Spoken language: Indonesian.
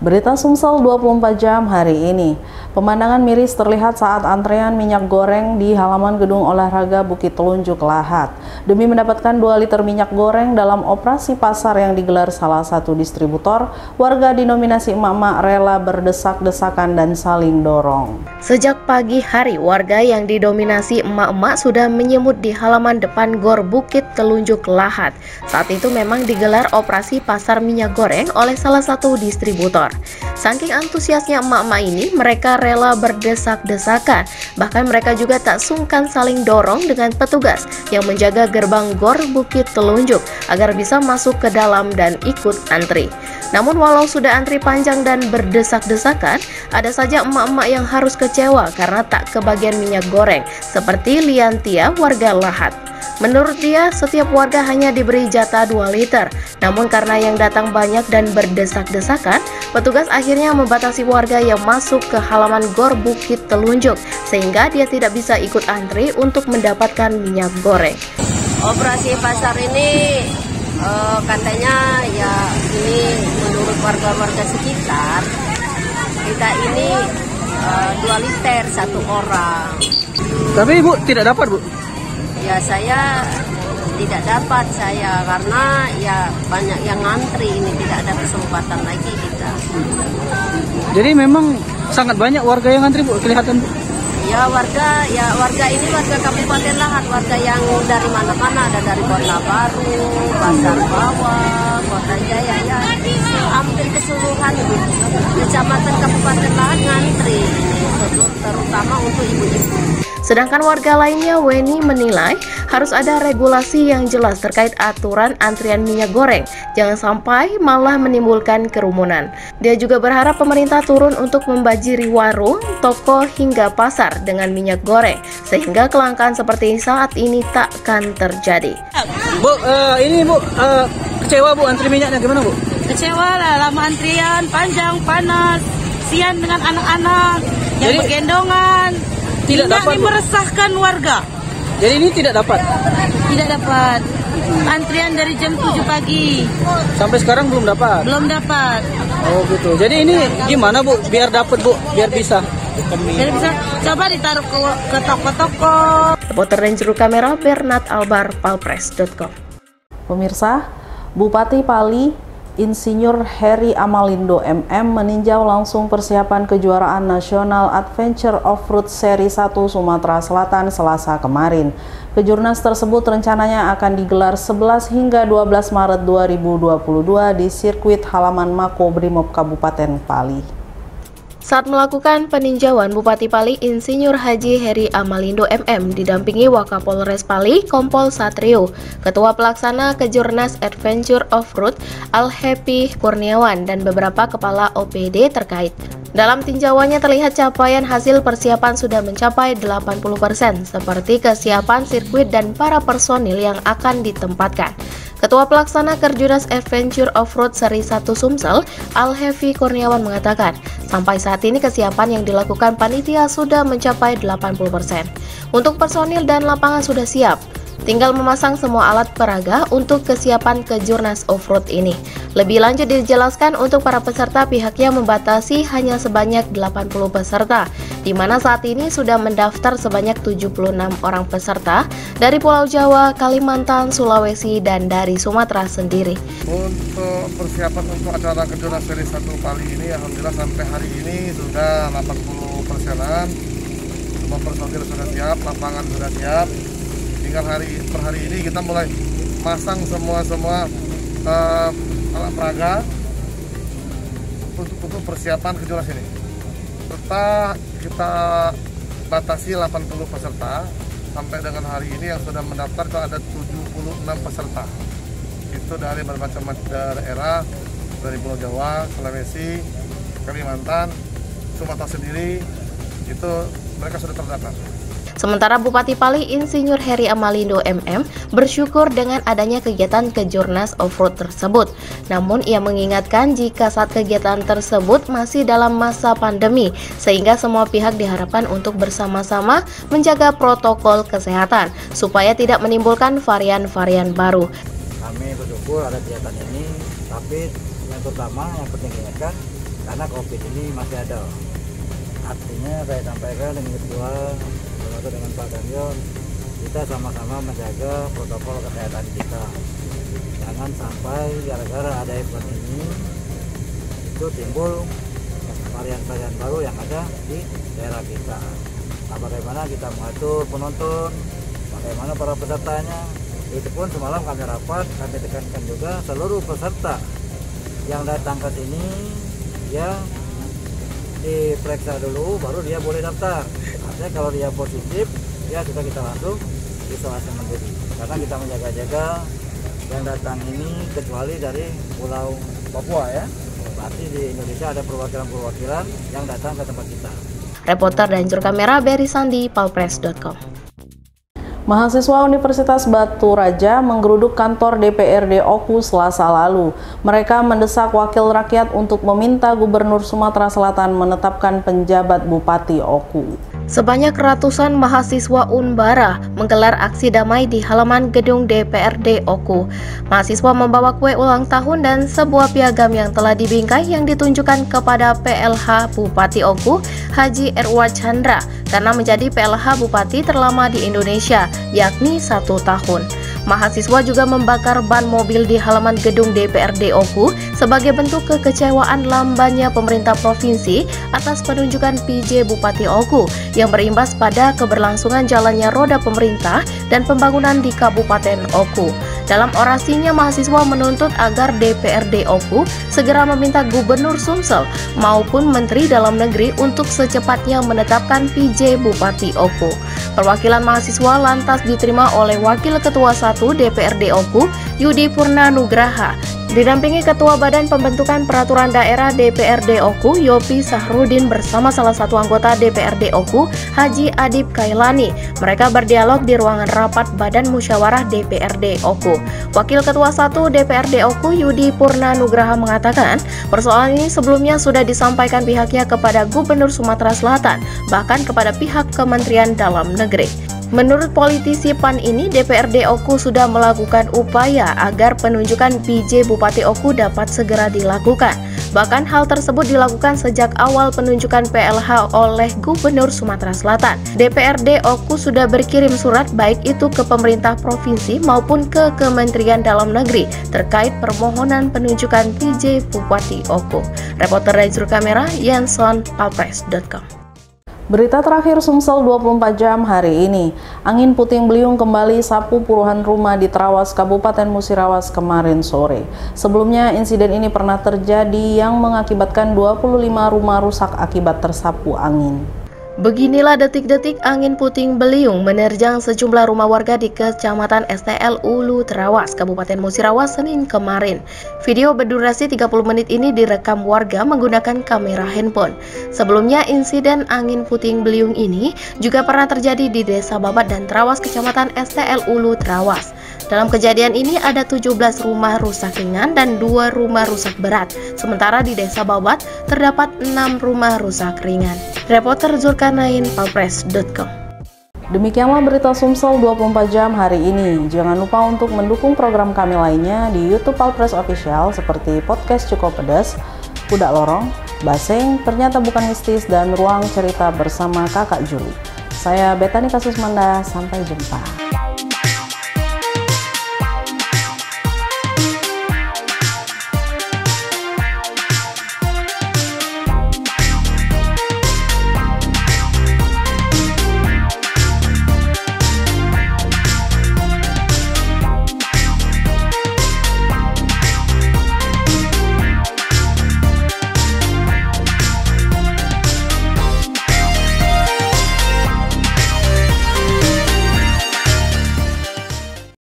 Berita Sumsel 24 jam hari ini. Pemandangan miris terlihat saat antrean minyak goreng di halaman gedung olahraga Bukit Telunjuk Lahat. Demi mendapatkan 2 liter minyak goreng dalam operasi pasar yang digelar salah satu distributor, warga dinominasi emak-emak rela berdesak-desakan dan saling dorong. Sejak pagi hari, warga yang didominasi emak-emak sudah menyemut di halaman depan Gor Bukit Telunjuk Lahat. Saat itu memang digelar operasi pasar minyak goreng oleh salah satu distributor. Saking antusiasnya emak-emak ini, mereka rela berdesak-desakan. Bahkan mereka juga tak sungkan saling dorong dengan petugas yang menjaga gerbang Gor Bukit Telunjuk agar bisa masuk ke dalam dan ikut antri. Namun walau sudah antri panjang dan berdesak-desakan, ada saja emak-emak yang harus kecewa karena tak kebagian minyak goreng, seperti Liantia, warga Lahat. Menurut dia, setiap warga hanya diberi jatah 2 liter. Namun karena yang datang banyak dan berdesak-desakan, petugas akhirnya membatasi warga yang masuk ke halaman Gor Bukit Telunjuk, sehingga dia tidak bisa ikut antri untuk mendapatkan minyak goreng. Operasi pasar ini katanya ya ini menurut warga-warga sekitar, kita ini 2 liter 1 orang. Tapi Ibu tidak dapat, Bu? Ya saya tidak dapat karena ya banyak yang ngantri, ini tidak ada kesempatan lagi kita. Jadi memang sangat banyak warga yang ngantri, Bu, kelihatan, Bu? Ya warga ini warga Kabupaten Lahat, warga yang dari mana-mana, ada dari Kota Baru, Pasar Bawah, Kota Jaya, ya hampir keseluruhan kecamatan Kabupaten Lahat ngantri, terutama untuk ibu-ibu. Sedangkan warga lainnya, Weni, menilai harus ada regulasi yang jelas terkait aturan antrian minyak goreng. Jangan sampai malah menimbulkan kerumunan. Dia juga berharap pemerintah turun untuk membajiri warung, toko, hingga pasar dengan minyak goreng, sehingga kelangkaan seperti saat ini takkan terjadi. Bu, ini Bu, kecewa Bu antri minyaknya gimana, Bu? Kecewa lah, lama antrian, panjang, panas, sian dengan anak-anak yang bergendongan. Tidak dapat, ini meresahkan warga. Jadi ini tidak dapat? Tidak dapat. Antrian dari jam 7 pagi. Sampai sekarang belum dapat? Belum dapat. Oh gitu. Jadi ini gimana, Bu? Biar dapat, Bu, biar bisa. Biar bisa. Coba ditaruh ke toko-toko. Reporter dan juru kamera Bernard Albar, palpres.com. Pemirsa, Bupati Pali Insinyur Heri Amalindo MM meninjau langsung persiapan kejuaraan nasional Adventure Off-Road Seri 1 Sumatera Selatan Selasa kemarin. Kejurnas tersebut rencananya akan digelar 11 hingga 12 Maret 2022 di sirkuit halaman Makobrimob Kabupaten Pali. Saat melakukan peninjauan, Bupati Pali Insinyur Haji Heri Amalindo MM didampingi Wakapolres Pali Kompol Satrio, Ketua Pelaksana Kejurnas Adventure Off-Road Al-Happy Kurniawan, dan beberapa kepala OPD terkait. Dalam tinjauannya terlihat capaian hasil persiapan sudah mencapai 80%, seperti kesiapan sirkuit dan para personil yang akan ditempatkan. Ketua Pelaksana Kejurnas Adventure Off-Road Seri 1 Sumsel, Al-Happy Kurniawan mengatakan, sampai saat ini kesiapan yang dilakukan panitia sudah mencapai 80%. Untuk personil dan lapangan sudah siap. Tinggal memasang semua alat peraga untuk kesiapan Kejurnas Off-Road ini. Lebih lanjut dijelaskan untuk para peserta pihaknya membatasi hanya sebanyak 80 peserta, di mana saat ini sudah mendaftar sebanyak 76 orang peserta dari Pulau Jawa, Kalimantan, Sulawesi, dan dari Sumatera sendiri. Untuk persiapan untuk acara Kejurnas Seri 1 Pali ini, alhamdulillah sampai hari ini sudah 80%. Semua personil sudah siap, lapangan sudah siap. Tinggal per hari ini kita mulai masang semua alat peraga untuk persiapan Kejurnas ini. Serta kita batasi 80 peserta. Sampai dengan hari ini yang sudah mendaftar itu ada 76 peserta. Itu dari berbagai macam daerah, dari Pulau Jawa, Sulawesi, Kalimantan, Sumatera sendiri, itu mereka sudah terdaftar. Sementara Bupati Pali Insinyur Heri Amalindo MM bersyukur dengan adanya kegiatan Kejurnas Offroad tersebut. Namun ia mengingatkan jika saat kegiatan tersebut masih dalam masa pandemi, sehingga semua pihak diharapkan untuk bersama-sama menjaga protokol kesehatan supaya tidak menimbulkan varian-varian baru. Kami bersyukur ada kegiatan ini, tapi yang pertama yang penting diingatkan karena COVID ini masih ada. Artinya saya sampaikan dengan ketua dengan Pak Daniel, kita sama-sama menjaga protokol kesehatan kita. Jangan sampai gara-gara ada event ini itu timbul varian-varian baru yang ada di daerah kita. Nah, bagaimana kita mengatur penonton, bagaimana para pesertanya, itu pun semalam kami rapat, kami tekankan juga seluruh peserta yang datang ke sini ya diperiksa dulu baru dia boleh daftar. Artinya kalau dia positif ya sudah kita langsung isolasi mandiri, karena kita menjaga-jaga yang datang ini kecuali dari Pulau Papua ya. Berarti di Indonesia ada perwakilan-perwakilan yang datang ke tempat kita. Reporter dan juru kamera Berry Sandi, palpress.com. Mahasiswa Universitas Batu Raja menggeruduk kantor DPRD Oku Selasa lalu. Mereka mendesak wakil rakyat untuk meminta Gubernur Sumatera Selatan menetapkan penjabat Bupati Oku. Sebanyak ratusan mahasiswa Unbara menggelar aksi damai di halaman gedung DPRD Oku. Mahasiswa membawa kue ulang tahun dan sebuah piagam yang telah dibingkai yang ditunjukkan kepada PLH Bupati Oku, Haji Erwat Chandra, karena menjadi PLH Bupati terlama di Indonesia, yakni 1 tahun. Mahasiswa juga membakar ban mobil di halaman gedung DPRD Oku sebagai bentuk kekecewaan lambannya pemerintah provinsi atas penunjukan PJ Bupati Oku yang berimbas pada keberlangsungan jalannya roda pemerintah dan pembangunan di Kabupaten Oku. Dalam orasinya, mahasiswa menuntut agar DPRD Oku segera meminta Gubernur Sumsel maupun Menteri Dalam Negeri untuk secepatnya menetapkan PJ Bupati Oku. Perwakilan mahasiswa lantas diterima oleh Wakil Ketua 1 DPRD Oku, Yudi Purna Nugraha, didampingi Ketua Badan Pembentukan Peraturan Daerah DPRD Oku, Yopi Sahrudin bersama salah satu anggota DPRD Oku, Haji Adib Kailani. Mereka berdialog di ruangan rapat Badan Musyawarah DPRD Oku. Wakil Ketua 1 DPRD Oku, Yudi Purna Nugraha mengatakan, persoalan ini sebelumnya sudah disampaikan pihaknya kepada Gubernur Sumatera Selatan, bahkan kepada pihak Kementerian Dalam Negeri. Menurut politisi PAN ini, DPRD Oku sudah melakukan upaya agar penunjukan PJ Bupati Oku dapat segera dilakukan. Bahkan hal tersebut dilakukan sejak awal penunjukan PLH oleh Gubernur Sumatera Selatan. DPRD Oku sudah berkirim surat baik itu ke pemerintah provinsi maupun ke Kementerian Dalam Negeri terkait permohonan penunjukan PJ Bupati Oku. Reporter dari juru kamera Yanson, palpress.com. Berita terakhir Sumsel 24 jam hari ini. Angin puting beliung kembali sapu puluhan rumah di Trawas, Kabupaten Musirawas kemarin sore. Sebelumnya insiden ini pernah terjadi yang mengakibatkan 25 rumah rusak akibat tersapu angin. Beginilah detik-detik angin puting beliung menerjang sejumlah rumah warga di Kecamatan STL Ulu Trawas, Kabupaten Musirawas Senin kemarin. Video berdurasi 30 menit ini direkam warga menggunakan kamera handphone. Sebelumnya insiden angin puting beliung ini juga pernah terjadi di Desa Babat dan Trawas, Kecamatan STL Ulu Trawas. Dalam kejadian ini ada 17 rumah rusak ringan dan 2 rumah rusak berat. Sementara di Desa Babat terdapat 6 rumah rusak ringan. Reporter Zulkarnain, palpress.com. Demikianlah berita Sumsel 24 jam hari ini. Jangan lupa untuk mendukung program kami lainnya di YouTube Palpress Official seperti Podcast Cukup Pedas, Kuda Lorong, Baseng, Ternyata Bukan Mistis, dan Ruang Cerita bersama Kakak Juli. Saya Betani Kasusmanda, sampai jumpa.